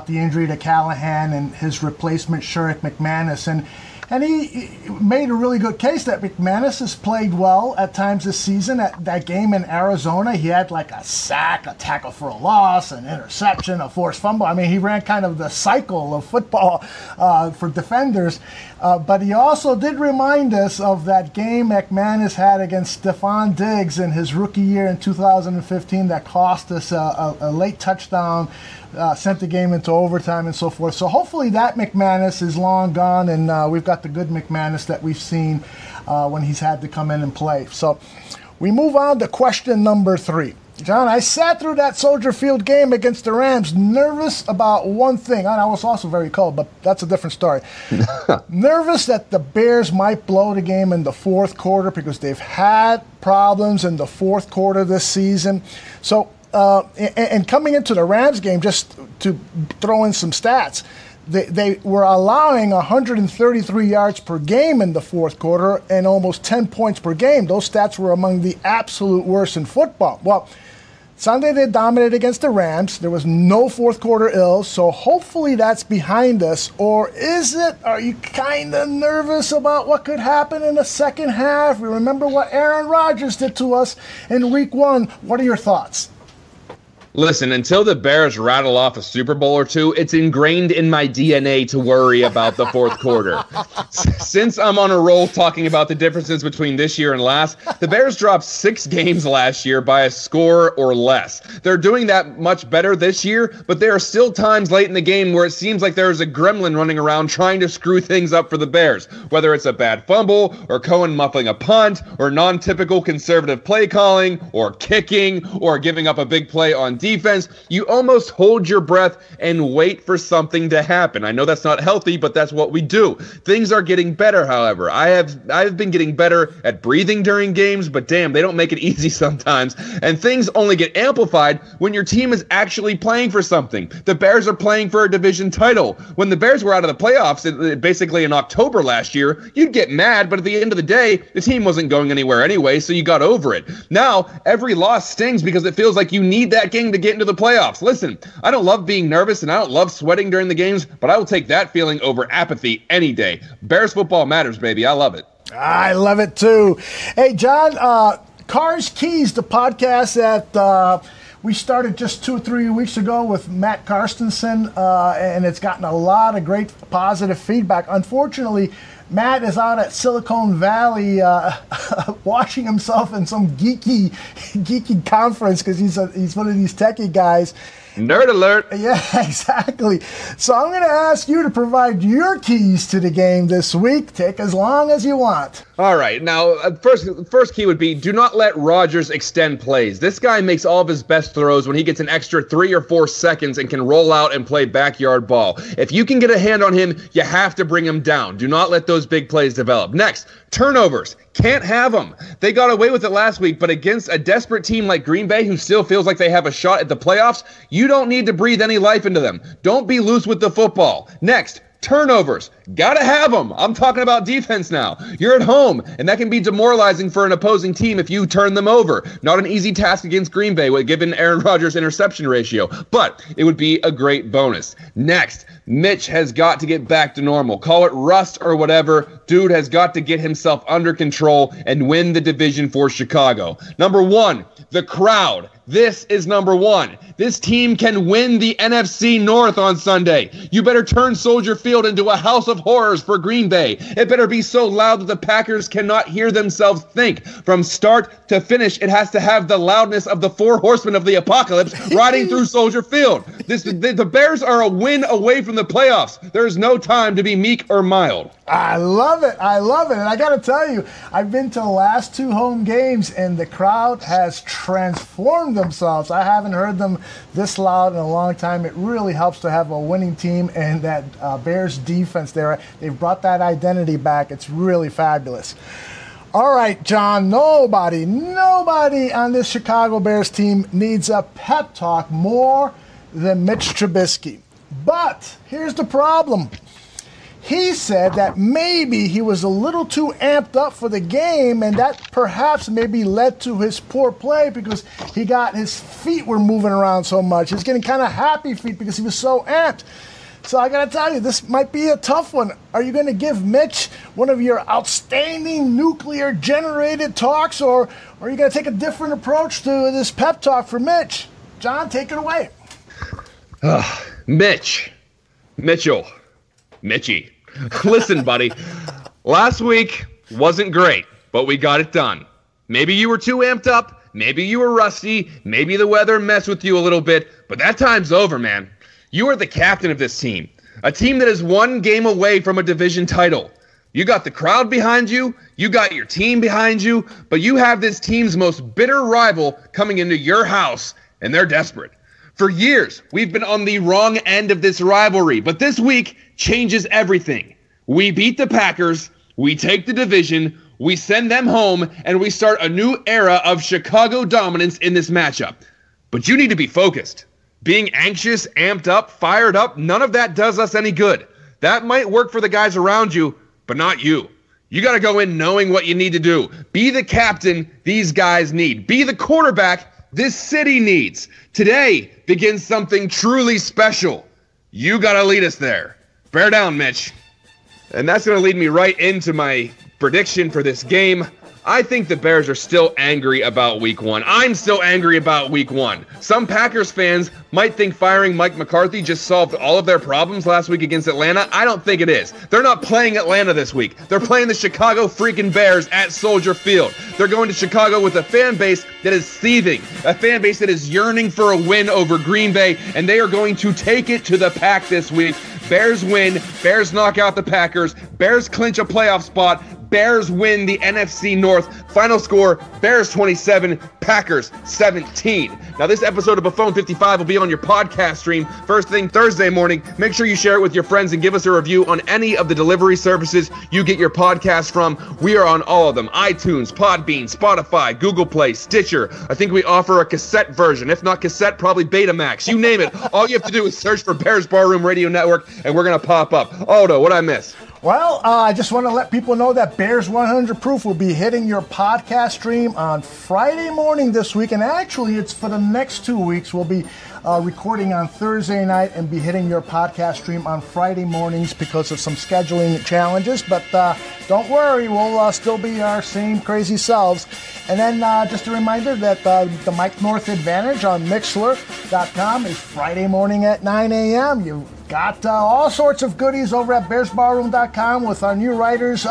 injury to Callahan and his replacement, Sherrick McManus, and he made a really good case that McManus has played well at times this season. At that game in Arizona, he had like a sack, a tackle for a loss, an interception, a forced fumble. I mean, he ran kind of the cycle of football for defenders. But he also did remind us of that game McManus had against Stephon Diggs in his rookie year in 2015 that cost us a late touchdown, sent the game into overtime and so forth. So hopefully that McManus is long gone, and we've got the good McManus that we've seen when he's had to come in and play. So we move on to question number 3. John, I sat through that Soldier Field game against the Rams nervous about one thing. I was also very cold, but that's a different story. Nervous that the Bears might blow the game in the fourth quarter because they've had problems in the fourth quarter this season. So, and coming into the Rams game, just to throw in some stats, they were allowing 133 yards per game in the fourth quarter and almost 10 points per game. Those stats were among the absolute worst in football. Well, Sunday they dominated against the Rams. There was no fourth quarter ills, so hopefully that's behind us. Or is it? Are you kind of nervous about what could happen in the second half? Remember what Aaron Rodgers did to us in week 1. What are your thoughts?
Listen, until the Bears rattle off a Super Bowl or two, it's ingrained in my DNA to worry about the fourth quarter. Since I'm on a roll talking about the differences between this year and last, the Bears dropped 6 games last year by a score or less. They're doing that much better this year, but there are still times late in the game where it seems like there is a gremlin running around trying to screw things up for the Bears. Whether it's a bad fumble, or Cohen muffling a punt, or non-typical conservative play calling, or kicking, or giving up a big play on defense, you almost hold your breath and wait for something to happen. I know that's not healthy, but that's what we do. Things are getting better, however. I've been getting better at breathing during games, but damn, they don't make it easy sometimes. And things only get amplified when your team is actually playing for something. The Bears are playing for a division title. When the Bears were out of the playoffs, basically in October last year, you'd get mad, but at the end of the day, the team wasn't going anywhere anyway, so you got over it. Now, every loss stings because it feels like you need that game to get into the playoffs. Listen, I don't love being nervous and I don't love sweating during the games, but I will take that feeling over apathy any day. Bears football matters, baby. I love it.
I love it too. Hey, John, Cars Keys, the podcast that we started just 2 or 3 weeks ago with Matt Karstensen, and it's gotten a lot of great positive feedback. Unfortunately, Matt is out at Silicon Valley washing himself in some geeky conference because he's one of these techie guys.
Nerd alert.
Yeah, exactly. So I'm going to ask you to provide your keys to the game this week. Take as long as you want.
All right. Now, first key would be do not let Rodgers extend plays. This guy makes all of his best throws when he gets an extra 3 or 4 seconds and can roll out and play backyard ball. If you can get a hand on him, you have to bring him down. Do not let those big plays develop. Next, turnovers. Can't have them. They got away with it last week, but against a desperate team like Green Bay who still feels like they have a shot at the playoffs, you don't need to breathe any life into them. Don't be loose with the football. Next, turnovers. Gotta have them. I'm talking about defense now. You're at home, and that can be demoralizing for an opposing team if you turn them over. Not an easy task against Green Bay, given Aaron Rodgers' interception ratio, but it would be a great bonus. Next, Mitch has got to get back to normal. Call it rust or whatever. Dude has got to get himself under control and win the division for Chicago. Number 1, the crowd. This is number 1. This team can win the NFC North on Sunday. You better turn Soldier Field into a house of horrors for Green Bay. It better be so loud that the Packers cannot hear themselves think. From start to finish, it has to have the loudness of the 4 horsemen of the apocalypse riding through Soldier Field. The Bears are a win away from the playoffs. There's no time to be meek or mild.
I love it. I love it. And I got to tell you, I've been to the last 2 home games, and the crowd has transformed themselves. I haven't heard them this loud in a long time. It really helps to have a winning team, and that Bears defense there, they've brought that identity back. It's really fabulous. All right, John, nobody on this Chicago Bears team needs a pep talk more than Mitch Trubisky. But here's the problem. He said that maybe he was a little too amped up for the game, and that perhaps maybe led to his poor play because his feet were moving around so much. He's getting kind of happy feet because he was so amped. So I got to tell you, this might be a tough one. Are you going to give Mitch one of your outstanding nuclear-generated talks, or are you going to take a different approach to this pep talk for Mitch? John, take it away.
Mitchell. Mitchie. Listen, buddy, last week wasn't great, but we got it done. Maybe you were too amped up, maybe you were rusty, maybe the weather messed with you a little bit, but that time's over, man. You are the captain of this team, a team that is 1 game away from a division title. You got the crowd behind you, you got your team behind you, but you have this team's most bitter rival coming into your house, and they're desperate. For years, we've been on the wrong end of this rivalry, but this week changes everything. We beat the Packers, we take the division, we send them home, and we start a new era of Chicago dominance in this matchup. But you need to be focused. Being anxious, amped up, fired up, none of that does us any good. That might work for the guys around you, but not you. You got to go in knowing what you need to do. Be the captain these guys need. Be the quarterback this city needs. Today begins something truly special. You got to lead us there. Bear down, Mitch. And that's going to lead me right into my prediction for this game. I think the Bears are still angry about week 1. I'm still angry about week 1. Some Packers fans might think firing Mike McCarthy just solved all of their problems last week against Atlanta. I don't think it is. They're not playing Atlanta this week. They're playing the Chicago freaking Bears at Soldier Field. They're going to Chicago with a fan base that is seething, a fan base that is yearning for a win over Green Bay, and they are going to take it to the Pack this week. Bears win. Bears knock out the Packers. Bears clinch a playoff spot. Bears win the NFC North. Final score, Bears 27, Packers 17. Now, this episode of Buffone 55 will be on your podcast stream first thing Thursday morning. Make sure you share it with your friends and give us a review on any of the delivery services you get your podcast from. We are on all of them: iTunes, Podbean, Spotify, Google Play, Stitcher. I think we offer a cassette version. If not cassette, probably Betamax. You name it. All you have to do is search for Bears Barroom Radio Network, and we're going to pop up. Aldo, what'd I miss?
Well, I just want to let people know that Bears 100 Proof will be hitting your podcast stream on Friday morning this week. And actually, it's for the next 2 weeks. We'll be recording on Thursday night and be hitting your podcast stream on Friday mornings because of some scheduling challenges. But don't worry, we'll still be our same crazy selves. And then just a reminder that the Mike North Advantage on Mixler.com is Friday morning at 9 a.m. You've got all sorts of goodies over at BearsBarroom.com with our new writers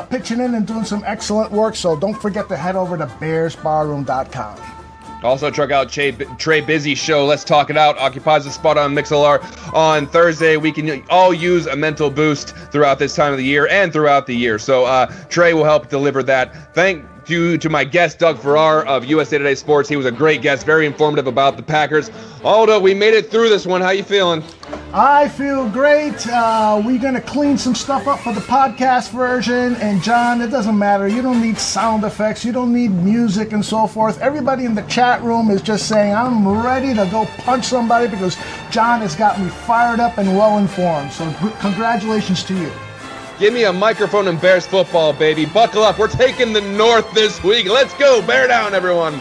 pitching in and doing some excellent work. So don't forget to head over to BearsBarroom.com.
Also, check out Trey Busey's show, Let's Talk It Out, occupies a spot on Mixlr on Thursday. We can all use a mental boost throughout this time of the year and throughout the year. So Trey will help deliver that. Thank you to my guest, Doug Farrar of USA Today Sports. He was a great guest, very informative about the Packers. Aldo, we made it through this one. How you feeling?
I feel great. We're going to clean some stuff up for the podcast version. And John, it doesn't matter. You don't need sound effects. You don't need music and so forth. Everybody in the chat room is just saying, I'm ready to go punch somebody because John has got me fired up and well informed. So congratulations to you.
Give me a microphone and Bears football, baby. Buckle up. We're taking the North this week. Let's go. Bear down, everyone.